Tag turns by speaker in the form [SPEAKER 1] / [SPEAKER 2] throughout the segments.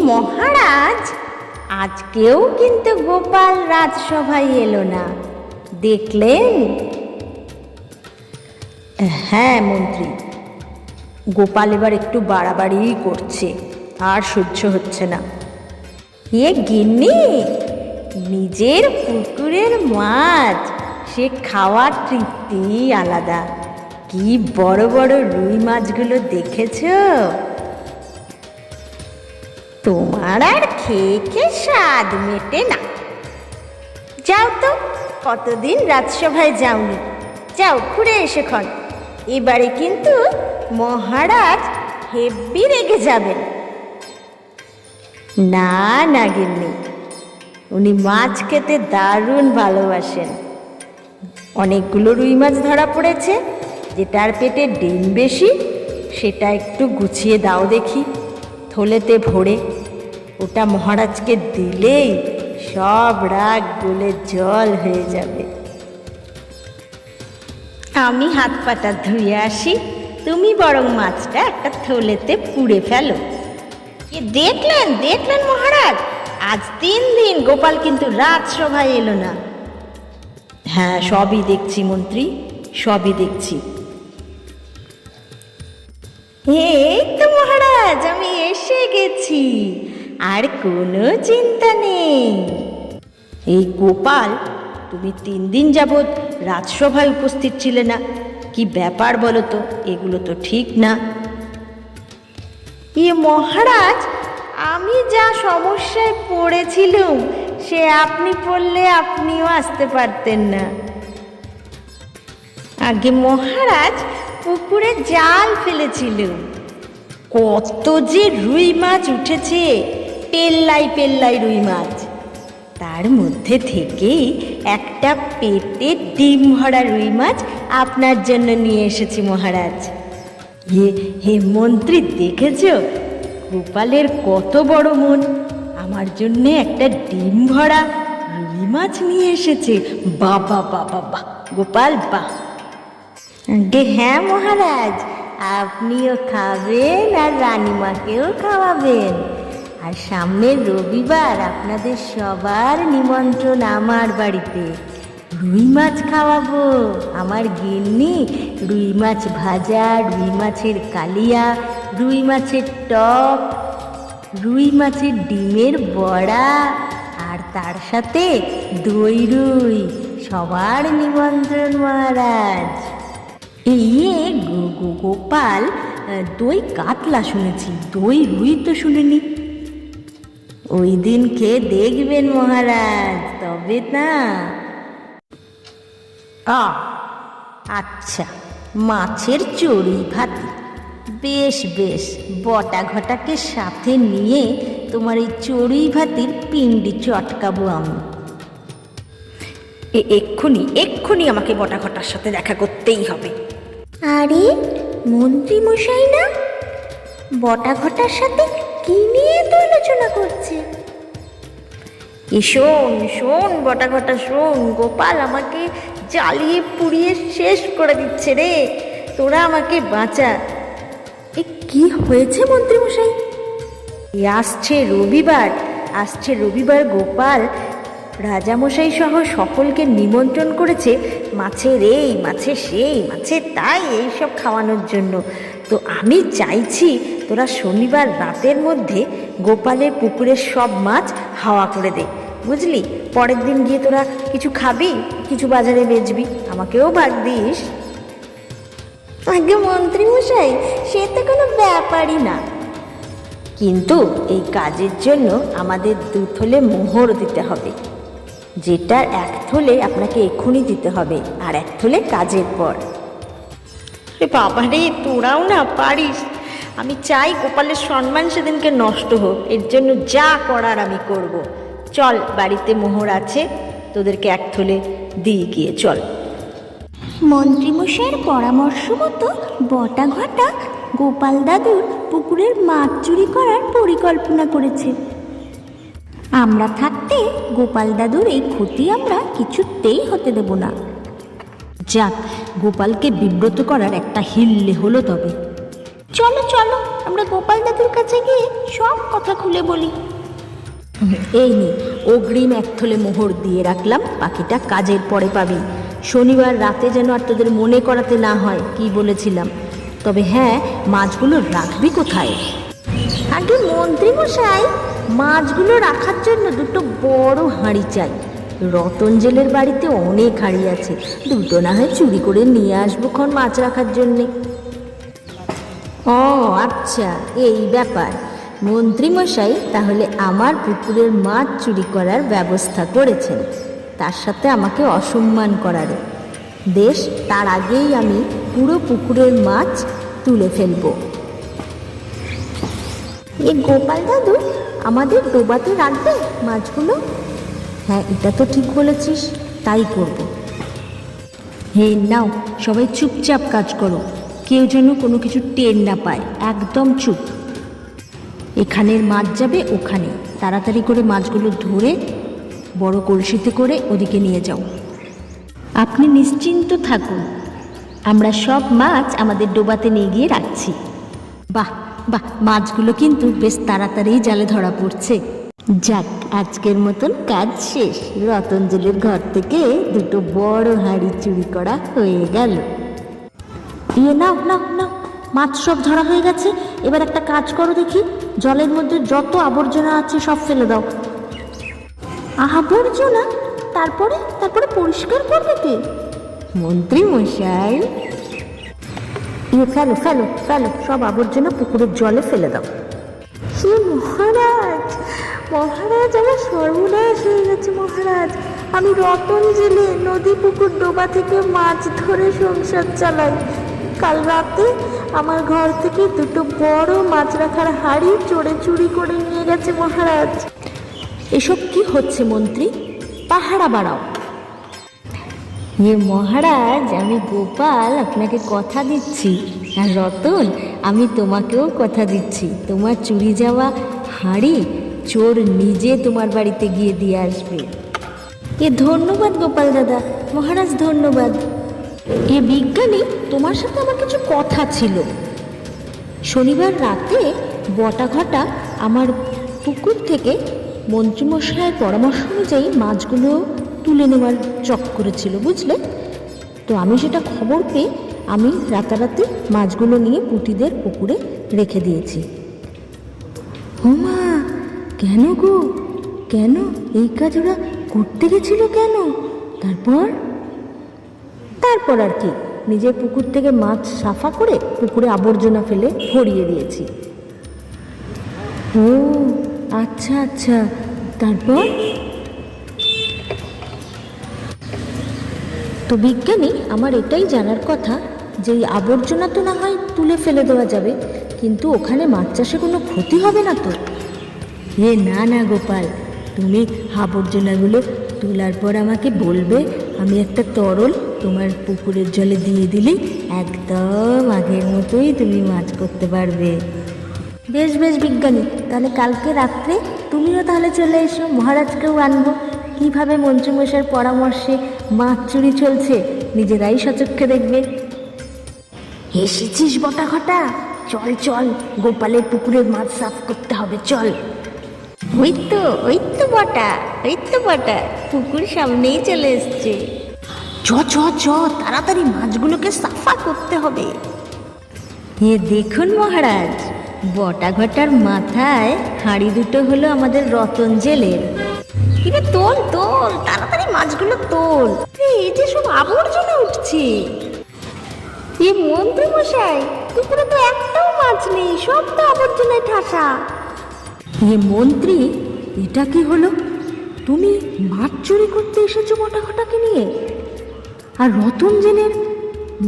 [SPEAKER 1] মহারাজ, আজকেও কিন্তু গোপাল রাজসভায় এলো না, দেখলেন?
[SPEAKER 2] হ্যাঁ মন্ত্রী, গোপাল এবার একটু বাড়াবাড়িই করছে, আর সহ্য হচ্ছে না।
[SPEAKER 1] গিন্নি, নিজের পুকুরের মাছ, সে খাওয়ার তৃপ্তি আলাদা। কি বড় বড় রুই মাছগুলো দেখেছ? তোমার আর খেয়ে খেয়ে স্বাদ মেটে না। যাও তো, কতদিন রাজসভায় যাওনি, যাও ঘুরে এসেখন। এবারে কিন্তু মহারাজ হেব্বি রেগে যাবেন। না না গিন্নি, উনি মাছ খেতে দারুণ ভালোবাসেন। অনেকগুলো রুই মাছ ধরা পড়েছে, যেটার পেটে ডিম বেশি সেটা একটু গুছিয়ে দাও দেখি, থলেতে ভরে। ওটা মহারাজকে দিলেই সব রাগ গলে জল হয়ে যাবে। আমি হাত পাটা ধুয়ে আসি, তুমি বরং মাছটা একটা থলেতে পুড়ে ফেলো। দেখলেন দেখলেন মহারাজ, আজ 3 দিন গোপাল কিন্তু রাজসভায় এলো না।
[SPEAKER 2] হ্যাঁ, সবই দেখছি মন্ত্রী, সবই দেখছি।
[SPEAKER 1] এই তো মহারাজ, আমি এসে গেছি, আর কোনো চিন্তা নেই।
[SPEAKER 2] এই গোপাল, তুমি 3 দিন যাবৎ রাজসভায় উপস্থিত ছিলে না, কি ব্যাপার বলো তো? এগুলো তো ঠিক না।
[SPEAKER 1] মহারাজ, আমি যা সমস্যায় পড়েছিলুম সে আপনি পড়লে আপনিও আসতে পারতেন না। আগে মহারাজ, পুকুরে জাল ফেলেছিলুম, কত যে রুই মাছ উঠেছে, পেল্লাই পেল্লাই রুই মাছ। তার মধ্যে থেকেই একটা পেটে ডিম ভরা রুই মাছ আপনার জন্য নিয়ে এসেছি মহারাজ। হে মন্ত্রী, দেখেছ গোপালের কত বড় মন, আমার জন্যে একটা ডিম ভরা রুই মাছ নিয়ে এসেছে। বাবা বাবা বাহ গোপাল, বাহ! হ্যাঁ মহারাজ, আপনিও খাবেন আর রানীমাকেও খাওয়াবেন। আর সামনের রবিবার আপনাদের সবার নিমন্ত্রণ আমার বাড়িতে। রুই মাছ খাওয়াবো, আমার গিন্নি রুই মাছ ভাজা, রুই মাছের কালিয়া, রুই মাছের টক, রুই মাছের ডিমের বড়া, আর তার সাথে দই রুই। সবার নিমন্ত্রণ মহারাজ।
[SPEAKER 2] গোপাল, দই কাতলা শুনেছি, দই রুই তো শুনিনি।
[SPEAKER 1] ওই দিন খেয়ে দেখবেন মহারাজ, তবে না। আচ্ছা, মাছের চড়ুই ভাতি, বেশ বেশ, বটা ঘটাকে সাথে নিয়ে তোমার এই চড়ুই ভাতির পিণ্ডি চটকাবো আমি।
[SPEAKER 2] এক্ষুনি এক্ষুনি আমাকে বটা ঘটার সাথে দেখা করতেই হবে।
[SPEAKER 1] আরে মন্ত্রী মশাই না, বটা ঘটার সাথে কি নিয়ে তো আলোচনা করছে? শোন শোন বটা ঘটা, শোন, গোপাল আমাকে জ্বালিয়ে পুড়িয়ে শেষ করে দিচ্ছে রে, তোরা আমাকে বাঁচা। কি হয়েছে মন্ত্রী মশাই?
[SPEAKER 2] আসছে রবিবার গোপাল রাজামশাই সহ সকলকে নিমন্ত্রণ করেছে মাছের এই, মাছের সেই, মাছের তাই, এইসব খাওয়ানোর জন্য। তো আমি চাইছি তোরা শনিবার রাতের মধ্যে গোপালের পুকুরের সব মাছ হাওয়া করে দে, বুঝলি? পরের দিন গিয়ে তোরা কিছু খাবি, কিছু বাজারে বেচবি, আমাকেও ভাগ দিস।
[SPEAKER 1] আগে মন্ত্রী মশাই, সে তো কোনো ব্যাপারই না।
[SPEAKER 2] কিন্তু এই কাজের জন্য আমাদের 2 থলে মোহর দিতে হবে, যেটার 1 থলে আপনাকে এক্ষুনি দিতে হবে, আর 1 থলে কাজের পর।
[SPEAKER 1] বাবা রে, তোরাও না পারিস। আমি চাই গোপালের সম্মান সেদিনকে নষ্ট হোক, এর জন্য যা করার আমি করব। চল, বাড়িতে মোহর আছে, তোদেরকে 1 থলে দিয়ে গিয়ে চল। মন্ত্রীমশাইয়ের পরামর্শ মতো বটা ঘটা গোপাল দাদুর পুকুরের মাছ চুরি করার পরিকল্পনা করেছে। আমরা থাকতে গোপাল দাদুর এই ক্ষতি আমরা কিছুতেই হতে দেব না।
[SPEAKER 2] যাক, গোপালকে বিব্রত করার একটা হিল্লে হলো তবে।
[SPEAKER 1] চলো চলো আমরা গোপাল দাদুর কাছে গিয়ে সব কথা খুলে বলি।
[SPEAKER 2] এই নে, অগ্রিম 1 থলে মোহর দিয়ে রাখলাম, বাকিটা কাজের পরে পাবি। শনিবার রাতে যেন আর তোদের মনে করাতে না হয় কি বলেছিলাম। তবে হ্যাঁ, মাছগুলো রাখবি কোথায়?
[SPEAKER 1] আগে মন্ত্রী মশাই,
[SPEAKER 2] মাছগুলো রাখার জন্য 2টো বড় হাঁড়ি চাই। রতন জেলের বাড়িতে অনেক হাঁড়ি আছে, 2টো না হয় চুরি করে নিয়ে আসবো খন মাছ রাখার জন্যে। ও আচ্ছা, এই ব্যাপার। মন্ত্রীমশাই তাহলে আমার পুকুরের মাছ চুরি করার ব্যবস্থা করেছেন, তার সাথে আমাকে অসম্মান করারও। বেশ, তার আগেই আমি পুরো পুকুরের মাছ তুলে ফেলবো।
[SPEAKER 1] এ গোপাল দাদু আমাদের ডোবাতে রাখবে মাছগুলো?
[SPEAKER 2] হ্যাঁ, এটা তো ঠিক বলেছিস, তাই করব। হে নাও, সবাই চুপচাপ কাজ করো, কেউ যেন কোনো কিছু টের না পায়, একদম চুপ। এখানের মাছ যাবে ওখানে, তাড়াতাড়ি করে মাছগুলো ধরে বড় কলসিতে করে ওদিকে নিয়ে যাও। আপনি নিশ্চিন্ত থাকুন, আমরা সব মাছ আমাদের ডোবাতে নিয়ে গিয়ে রাখছি। বাহ বাহ, মাছগুলো কিন্তু বেশ তাড়াতাড়ি জালে ধরা পড়ছে। যাক, আজকের মতন কাজ শেষ। রতন জেলের ঘর থেকে 2টো বড় হাঁড়ি চুরি করা হয়ে গেল। নাও নাও নাও, মাছ সব ধরা হয়ে গেছে। এবার একটা কাজ করো দেখি, জলের মধ্যে যত আবর্জনা আছে সব ফেলে দাও।
[SPEAKER 1] আবর্জনা? তারপরে তারপরে পরিষ্কার করবে কে?
[SPEAKER 2] মন্ত্রী মশাই। ফেলো ফেলো ফেলো, সব আবর্জনা পুকুরের জলে ফেলে দাও।
[SPEAKER 1] সে মহারাজ, মহারাজ আমার সর্বনাশ হয়ে গেছে মহারাজ। আমি রতন জেলে নদী পুকুর ডোবা থেকে মাছ ধরে সংসার চালাই। কাল রাতে আমার ঘর থেকে 2টো বড় মাছ রাখার হাঁড়ি চুরি করে নিয়ে গেছে মহারাজ।
[SPEAKER 2] এসব কি হচ্ছে মন্ত্রী? পাহারা বাড়াও। মহারাজ, আমি গোপাল আপনাকে কথা দিচ্ছি, আর রতন আমি তোমাকেও কথা দিচ্ছি, তোমার চুরি যাওয়া হাঁড়ি চোর নিজে তোমার বাড়িতে গিয়ে দিয়ে আসবে।
[SPEAKER 1] ধন্যবাদ গোপাল দাদা, মহারাজ ধন্যবাদ।
[SPEAKER 2] বিজ্ঞানী, তোমার সাথে আমার কিছু কথা ছিল। শনিবার রাতে বটা ঘটা আমার পুকুর থেকে মন্ত্রীমশাইয়ের পরামর্শ অনুযায়ী মাছগুলো তুলে নেওয়ার চক্করে ছিল, বুঝলে তো। আমি সেটা খবর পেয়ে আমি রাতারাতি মাছগুলো নিয়ে পুঁটিদের পুকুরে রেখে দিয়েছি। মা, কেন গো, কেন এই কাজ ওরা করতে গেছিল কেন? তারপর আর কি, নিজের পুকুর থেকে মাছ সাফা করে পুকুরে আবর্জনা ফেলে ভরিয়ে দিয়েছি। ও আচ্ছা আচ্ছা, তারপর? তো বিজ্ঞানী, আমার এটাই জানার কথা যে এই আবর্জনা তো না হয় তুলে ফেলে দেওয়া যাবে, কিন্তু ওখানে মাছ চাষে কোনো ক্ষতি হবে না তো? না না গোপাল, তুমি আবর্জনাগুলো তোলার পর আমাকে বলবে, আমি একটা তরল তোমার পুকুরের জলে দিয়ে দিলেই একদম আগের মতোই তুমি মাছ করতে পারবে। বেশ বেশ বিজ্ঞানী, তাহলে কালকে রাত্রে তুমিও তাহলে চলে এসো, মহারাজকেও আনবো। কীভাবে মন্ত্রীমশাইয়ের পরামর্শে মাছ চুরি চলছে নিজেরাই সচক্ষে দেখবে। এসেছিস বটা ঘটা, চল চল, গোপালের পুকুরের মাছ সাফ করতে হবে, চল।
[SPEAKER 1] ওই তো বটা, পুকুর সামনেই চলে এসছে।
[SPEAKER 2] চ চ চ, তাড়াতাড়ি মাছগুলোকে সাফা করতে হবে। দেখুন মহারাজ, বটা ঘটার মাথায় হাঁড়ি 2টো হলো আমাদের রতন জেলের।
[SPEAKER 1] কিরে তোল তোল, তাড়াতাড়ি মাছগুলো তোল। এই যে সব আবর্জনা উঠছে। মন্ত্রী মশাই, পুকুরে তো একটাও মাছ নেই, সব তো আবর্জনায় ঠাসা।
[SPEAKER 2] মন্ত্রী, এটা কি হলো? তুমি মাছ চুরি করতে এসেছো বটা ঘটাকে নিয়ে, আর রতন জেলের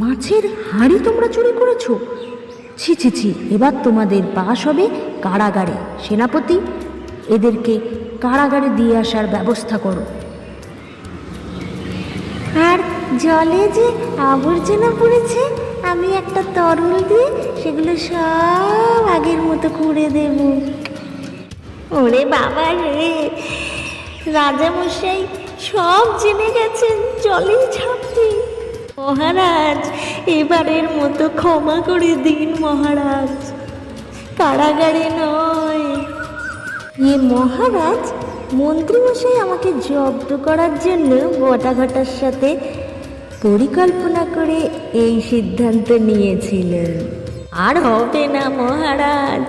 [SPEAKER 2] মাছের হাঁড়ি তোমরা চুরি করেছো? ছি ছি ছি, এবার তোমাদের বাস হবে কারাগারে। সেনাপতি, এদেরকে কারাগারে দিয়ে আসার ব্যবস্থা করো।
[SPEAKER 1] আর জলে যে আবর্জনা পড়েছে, আমি একটা তরল দিয়ে সেগুলো সব আগের মতো করে দেব। ওরে বাবা রে, রাজামশাই সব জেনে গেছেন জলেই ঝাঁপ দিই।
[SPEAKER 2] মহারাজ, এবারের মতো ক্ষমা করে দিন মহারাজ, কারাগারে নয়। মহারাজ, মন্ত্রীমশাই আমাকে জব্দ করার জন্য বটাঘটার সাথে পরিকল্পনা করে এই সিদ্ধান্ত নিয়েছিলেন। আর হবে না মহারাজ,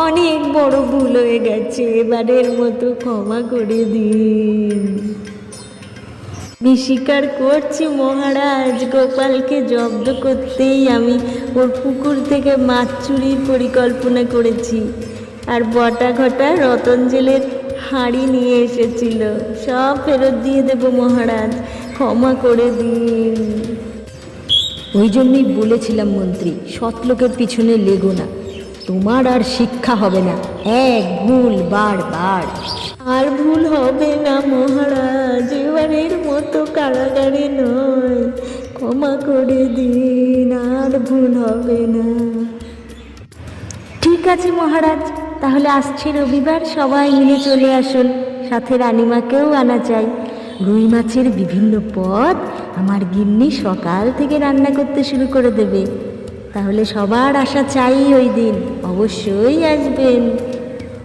[SPEAKER 2] অনেক বড় ভুল হয়ে গেছে, এবারের মতো ক্ষমা করে দিন। আমি স্বীকার করছি মহারাজ, গোপালকে জব্দ করতেই আমি ওর পুকুর থেকে মাছ চুরির পরিকল্পনা করেছি, আর বটাঘটা রতঞ্জলের হাঁড়ি নিয়ে এসেছিল, সব ফেরত দিয়ে দেব মহারাজ, ক্ষমা করে দিন।
[SPEAKER 1] ওই জন্যই বলেছিলাম মন্ত্রী, সৎলোকের পিছনে লেগো না, তোমার আর শিক্ষা হবে না, এক ভুল বারবার।
[SPEAKER 2] আর ভুল হবে না মহারাজ, এবারের মতো কারাগারে নয়, ক্ষমা করে দিন, আর ভুল হবে না। ঠিক আছে মহারাজ, তাহলে আসছে রবিবার সবাই মিলে চলে আসুন, সাথে রানীমাকেও আনা চাই। রুই মাছের বিভিন্ন পদ আমার গিন্নি সকাল থেকে রান্না করতে শুরু করে দেবে, তাহলে সবার আশা চাই ওই দিন, অবশ্যই আসবেন।